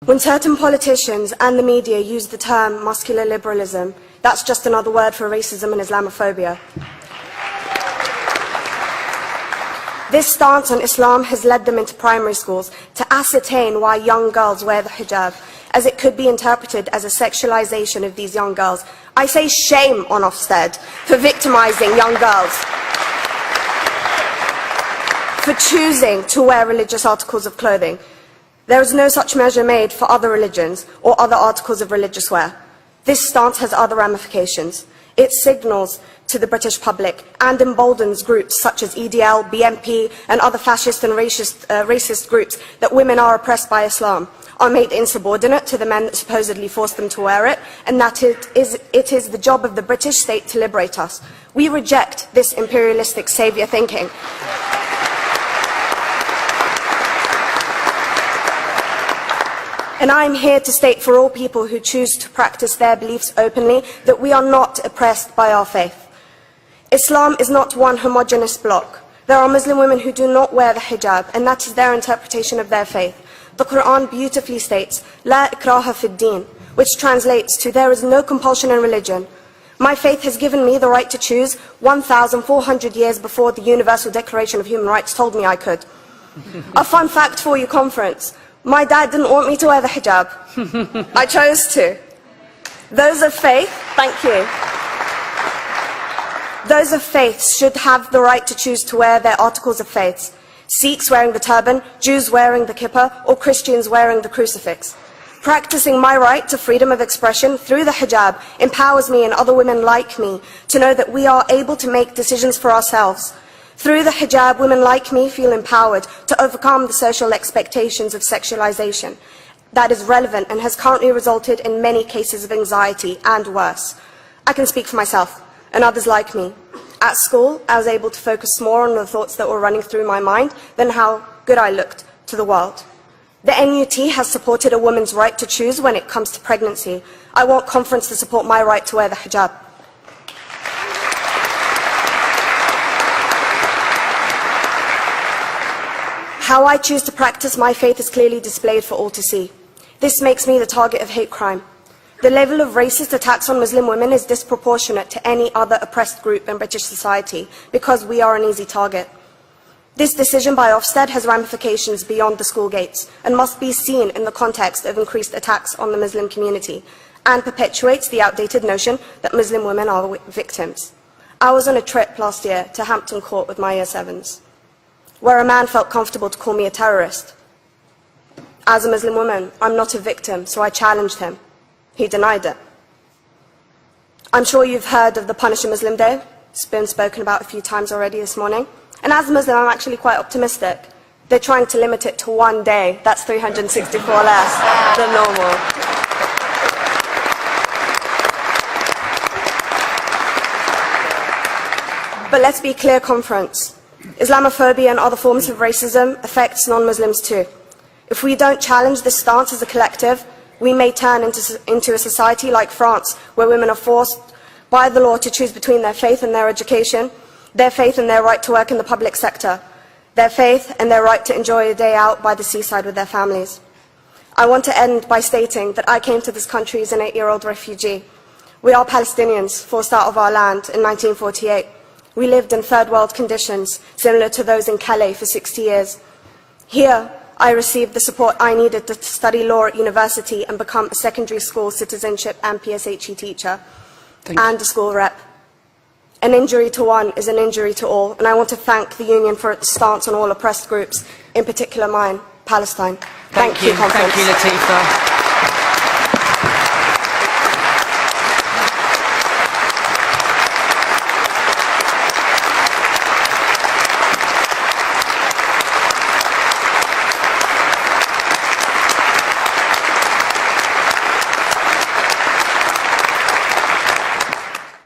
When certain politicians and the media use the term muscular liberalism, that's just another word for racism and Islamophobia. This stance on Islam has led them into primary schools to ascertain why young girls wear the hijab, as it could be interpreted as a sexualization of these young girls. I say shame on Ofsted for victimizing young girls, for choosing to wear religious articles of clothing. There is no such measure made for other religions or other articles of religious wear. This stance has other ramifications. It signals to the British public and emboldens groups such as EDL, BNP and other fascist and racist groups that women are oppressed by Islam, are made insubordinate to the men that supposedly forced them to wear it, and that it is the job of the British state to liberate us. We reject this imperialistic saviour thinking. And I am here to state for all people who choose to practice their beliefs openly that we are not oppressed by our faith. Islam is not one homogeneous block. There are Muslim women who do not wear the hijab, and that is their interpretation of their faith. The Quran beautifully states, "La ikraha fid din," which translates to, "There is no compulsion in religion." My faith has given me the right to choose 1,400 years before the Universal Declaration of Human Rights told me I could. A fun fact for you, conference. My dad didn't want me to wear the hijab. I chose to. Those of faith, thank you. Those of faith should have the right to choose to wear their articles of faith. Sikhs wearing the turban, Jews wearing the kippah, or Christians wearing the crucifix. Practicing my right to freedom of expression through the hijab empowers me and other women like me to know that we are able to make decisions for ourselves. Through the hijab, women like me feel empowered to overcome the social expectations of sexualization that is relevant and has currently resulted in many cases of anxiety and worse. I can speak for myself and others like me. At school, I was able to focus more on the thoughts that were running through my mind than how good I looked to the world. The NUT has supported a woman's right to choose when it comes to pregnancy. I want conference to support my right to wear the hijab. How I choose to practice my faith is clearly displayed for all to see. This makes me the target of hate crime. The level of racist attacks on Muslim women is disproportionate to any other oppressed group in British society because we are an easy target. This decision by Ofsted has ramifications beyond the school gates and must be seen in the context of increased attacks on the Muslim community and perpetuates the outdated notion that Muslim women are victims. I was on a trip last year to Hampton Court with my Year 7s, where a man felt comfortable to call me a terrorist. As a Muslim woman, I'm not a victim, so I challenged him. He denied it. I'm sure you've heard of the Punish a Muslim Day. It's been spoken about a few times already this morning. And as a Muslim, I'm actually quite optimistic. They're trying to limit it to one day. That's 364 less than normal. But let's be clear, conference. Islamophobia and other forms of racism affects non-Muslims too. If we don't challenge this stance as a collective, we may turn into a society like France, where women are forced by the law to choose between their faith and their education, their faith and their right to work in the public sector, their faith and their right to enjoy a day out by the seaside with their families. I want to end by stating that I came to this country as an 8-year-old refugee. We are Palestinians, forced out of our land in 1948. We lived in third world conditions, similar to those in Calais for 60 years. Here, I received the support I needed to study law at university and become a secondary school citizenship and PSHE teacher and a school rep. An injury to one is an injury to all, and I want to thank the Union for its stance on all oppressed groups, in particular mine, Palestine. Thank you, Conference. Thank you, Latifa.